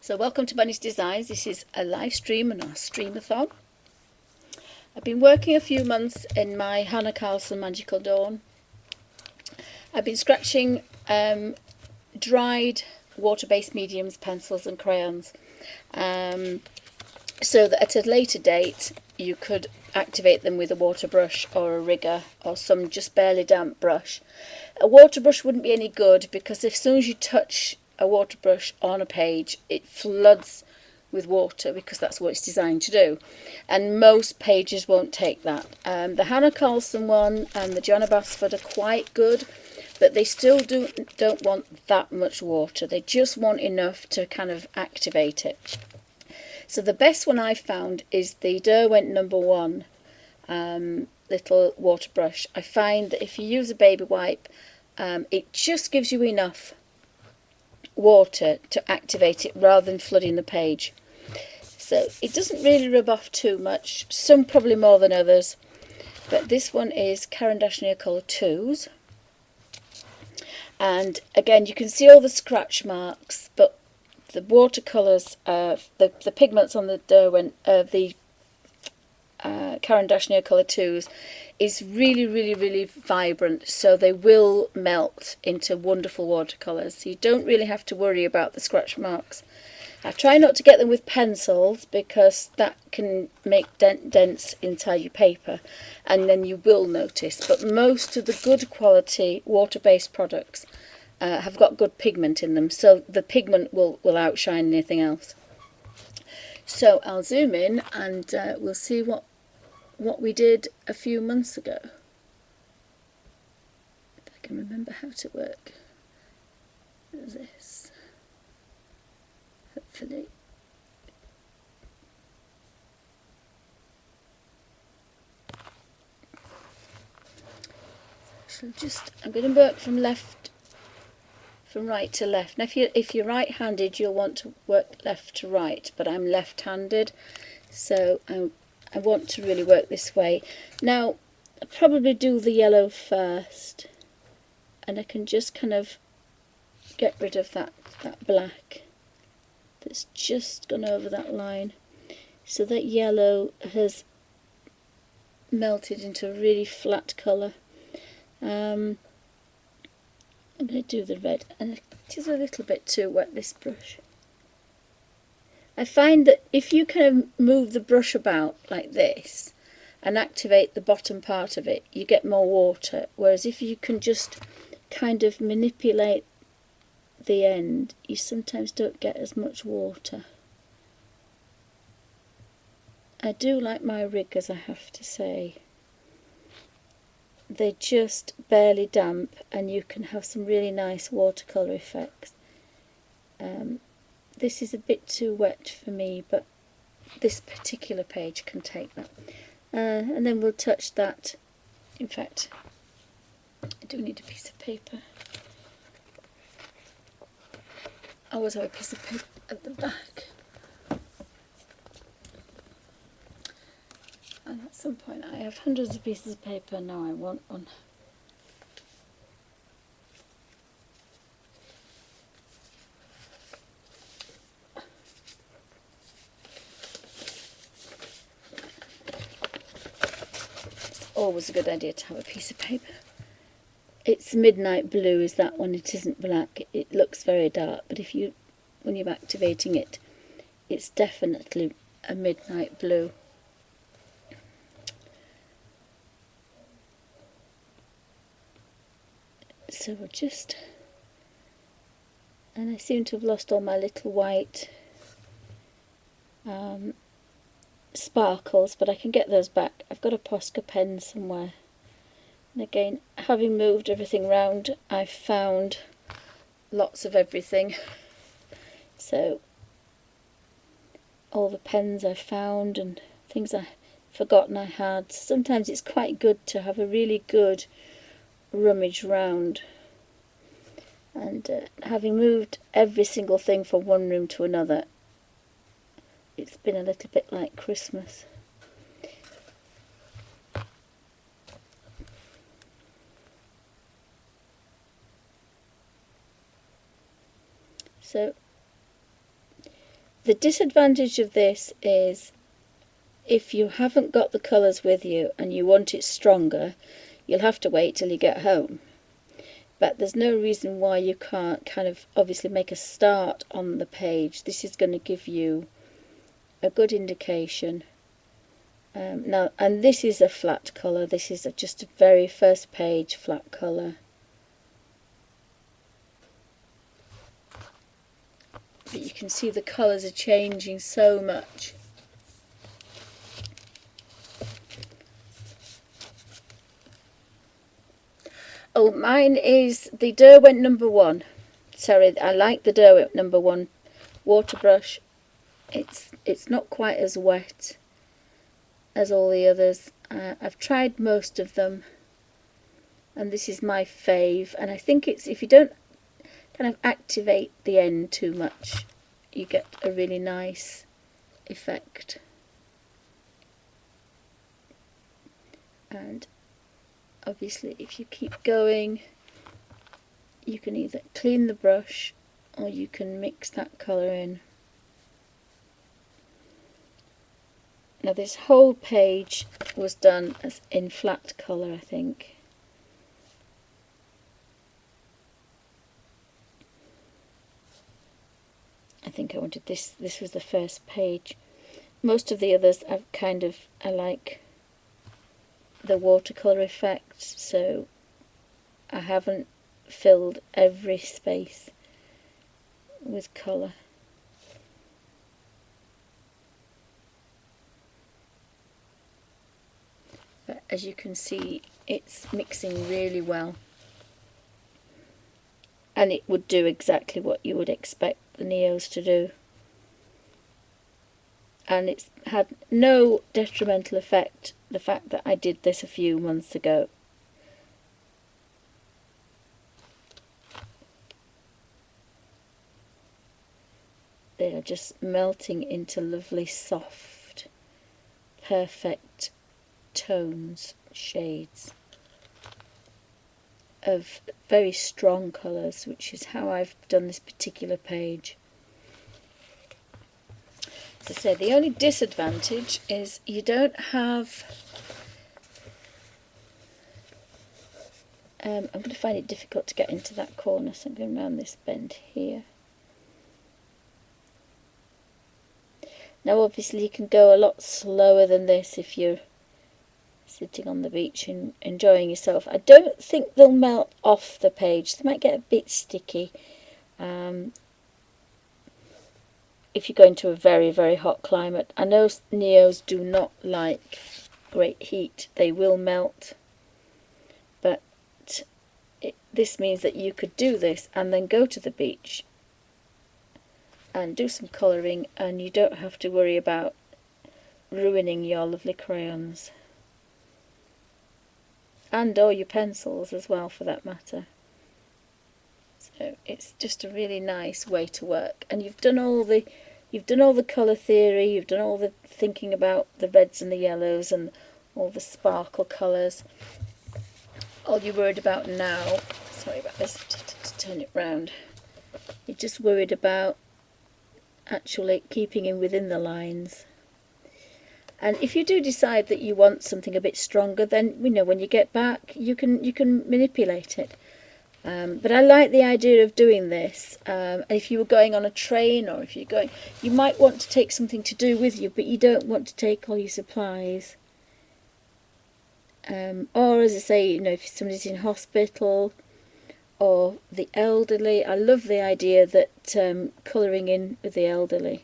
So welcome to BunnyDesigns. This is a live stream and our streamathon. I've been working a few months in my Hannah Carlson Magical Dawn. I've been scratching dried water-based mediums, pencils and crayons, so that at a later date you could activate them with a water brush or a rigger or some just barely damp brush. A water brush wouldn't be any good because as soon as you touch a water brush on a page, it floods with water because that's what it's designed to do, and most pages won't take that. The Hannah Carlson one and the Joanna Basford are quite good, but they still don't want that much water. They just want enough to kind of activate it. So the best one I found is the Derwent number 1 little water brush. I find that if you use a baby wipe, it just gives you enough water to activate it rather than flooding the page. So it doesn't really rub off too much, some probably more than others, but this one is Caran d'Ache Colour 2s. And again, you can see all the scratch marks, but the watercolours, the pigments on the Derwent, the Caran d'Ache Colour 2s is really vibrant, so they will melt into wonderful watercolours. So you don't really have to worry about the scratch marks. I try not to get them with pencils because that can make dents inside your paper, and then you will notice. But most of the good quality water-based products have got good pigment in them, so the pigment will outshine anything else. So I'll zoom in and we'll see what we did a few months ago. If I can remember how to work this, hopefully. I'm going to work from right to left. Now if you're right-handed, you'll want to work left to right, but I'm left-handed, so I want to really work this way. Now I'll probably do the yellow first, and I can just kind of get rid of that black that's just gone over that line, so that yellow has melted into a really flat colour. I'm going to do the red, and it is a little bit too wet, this brush. I find that if you kind of move the brush about like this and activate the bottom part of it, you get more water, whereas if you can just kind of manipulate the end, you sometimes don't get as much water. I do like my riggers, I have to say. They're just barely damp and you can have some really nice watercolour effects. This is a bit too wet for me, but this particular page can take that. And then we'll touch that. In fact, I do need a piece of paper. I always have a piece of paper at the back. And at some point I have hundreds of pieces of paper, now I want one. It's always a good idea to have a piece of paper. It's midnight blue is that one, it isn't black. It looks very dark, but when you're activating it, it's definitely a midnight blue. So we'll just, and I seem to have lost all my little white sparkles, but I can get those back. I've got a Posca pen somewhere. And again, having moved everything round, I've found lots of everything. So all the pens I've found and things I've forgotten I had. Sometimes it's quite good to have a really good rummage round. And having moved every single thing from one room to another, it's been a little bit like Christmas. So The disadvantage of this is if you haven't got the colours with you and you want it stronger, you'll have to wait till you get home. But there's no reason why you can't kind of obviously make a start on the page. This is going to give you a good indication. Now, and this is a flat colour. This is just a very first page flat colour. But you can see the colours are changing so much. Oh, mine is the Derwent #1. Sorry, I like the Derwent #1 water brush. It's not quite as wet as all the others. I've tried most of them, and this is my fave. And I think it's, if you don't kind of activate the end too much, you get a really nice effect. And obviously if you keep going, you can either clean the brush or you can mix that colour in. Now this whole page was done as in flat colour, I think. I think I wanted this was the first page. Most of the others I like the watercolour effect, so I haven't filled every space with colour. But as you can see, it's mixing really well, and it would do exactly what you would expect the Neos to do, and it's had no detrimental effect, the fact that I did this a few months ago. They are just melting into lovely, soft, perfect tones, shades of very strong colours, which is how I've done this particular page. As I said, the only disadvantage is you don't have... I'm going to find it difficult to get into that corner, so I'm going around this bend here. Now obviously you can go a lot slower than this if you're sitting on the beach and enjoying yourself. I don't think they'll melt off the page. They might get a bit sticky if you go into a very, very hot climate. I know Neos do not like great heat. They will melt. But this means that you could do this and then go to the beach and do some colouring, and you don't have to worry about ruining your lovely crayons. And or your pencils as well, for that matter. So it's just a really nice way to work. And you've done all the colour theory, you've done all the thinking about the reds and the yellows and all the sparkle colours. All you're worried about now, sorry about this, to turn it round, you're just worried about actually keeping in within the lines. And if you do decide that you want something a bit stronger, then when you get back you can manipulate it. But I like the idea of doing this. If you were going on a train, or if you're going, you might want to take something to do with you, but you don't want to take all your supplies. Or as I say, if somebody's in hospital or the elderly, I love the idea that colouring in with the elderly.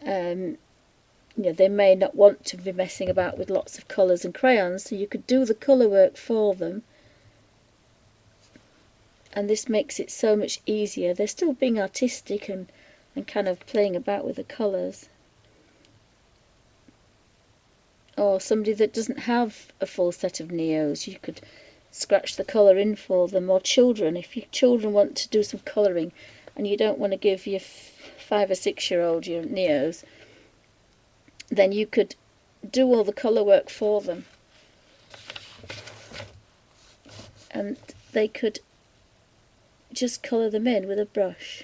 They may not want to be messing about with lots of colours and crayons, so you could do the colour work for them. And this makes it so much easier. They're still being artistic and kind of playing about with the colours. Or somebody that doesn't have a full set of Neos, you could scratch the colour in for them. Or children, if your children want to do some colouring and you don't want to give your 5 or 6 year old your Neos, then you could do all the colour work for them. And they could just colour them in with a brush.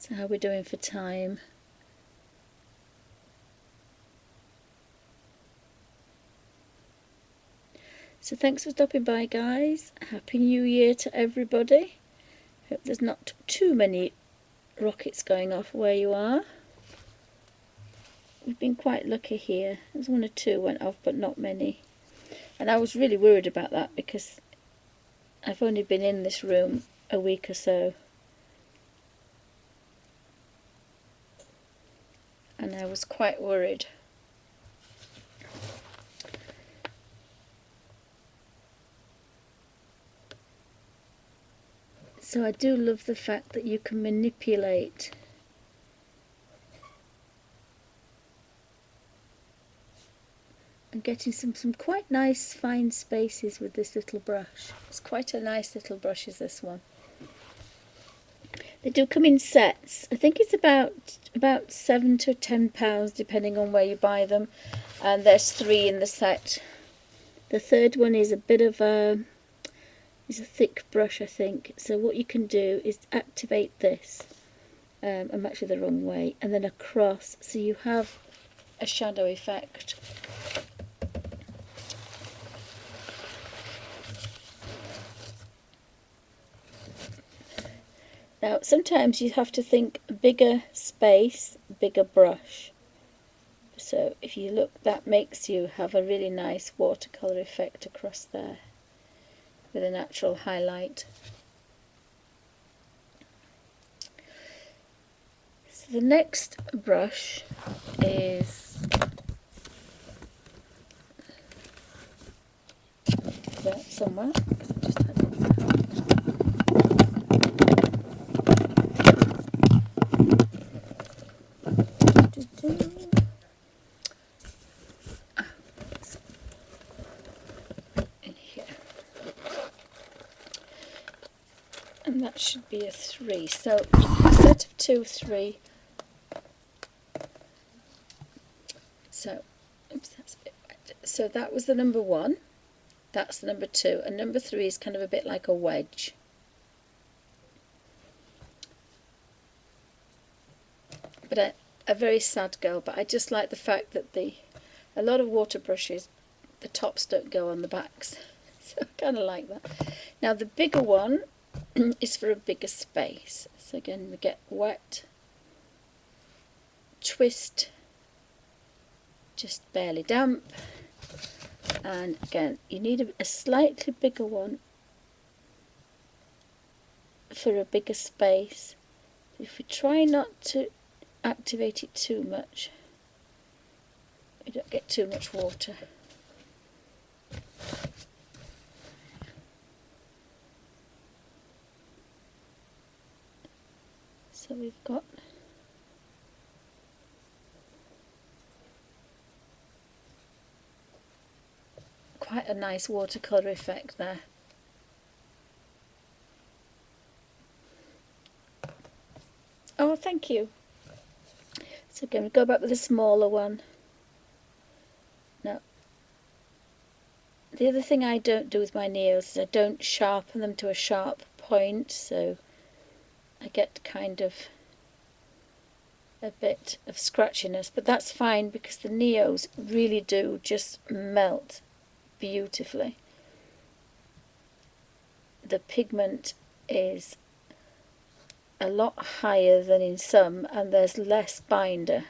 So how are we doing for time? So thanks for stopping by, guys. Happy New Year to everybody. Hope there's not too many rockets going off where you are. We've been quite lucky here. There's one or two went off, but not many. And I was really worried about that because I've only been in this room a week or so. And I was quite worried. So I do love the fact that you can manipulate and getting some quite nice fine spaces with this little brush. It's quite a nice little brush, is this one. They do come in sets. I think it's about £7 to £10 depending on where you buy them, and there's 3 in the set. The third one is a bit of a thick brush, I think. So what you can do is activate this. I'm actually the wrong way, and then across, so you have a shadow effect. Now sometimes you have to think bigger space, bigger brush. So if you look, that makes you have a really nice watercolor effect across there with a natural highlight. So the next brush is there somewhere. Just had it out. In here. And that should be a 3. So a set of 2, 3. So, oops, that's a bit wet. So that was the number 1. That's the number 2, and number 3 is kind of a bit like a wedge. But a very sad girl. But I just like the fact that a lot of water brushes, the tops don't go on the backs. So I kind of like that. Now the bigger one is for a bigger space. So again, we get wet, twist, just barely damp, and again you need a slightly bigger one for a bigger space. If we try not to activate it too much, we don't get too much water. So we've got quite a nice watercolour effect there. Oh, thank you. So again, we go back with a smaller one. Now, the other thing I don't do with my nails is I don't sharpen them to a sharp point, so I get kind of a bit of scratchiness, but that's fine because the neos really do just melt beautifully. The pigment is a lot higher than in some, and there's less binder.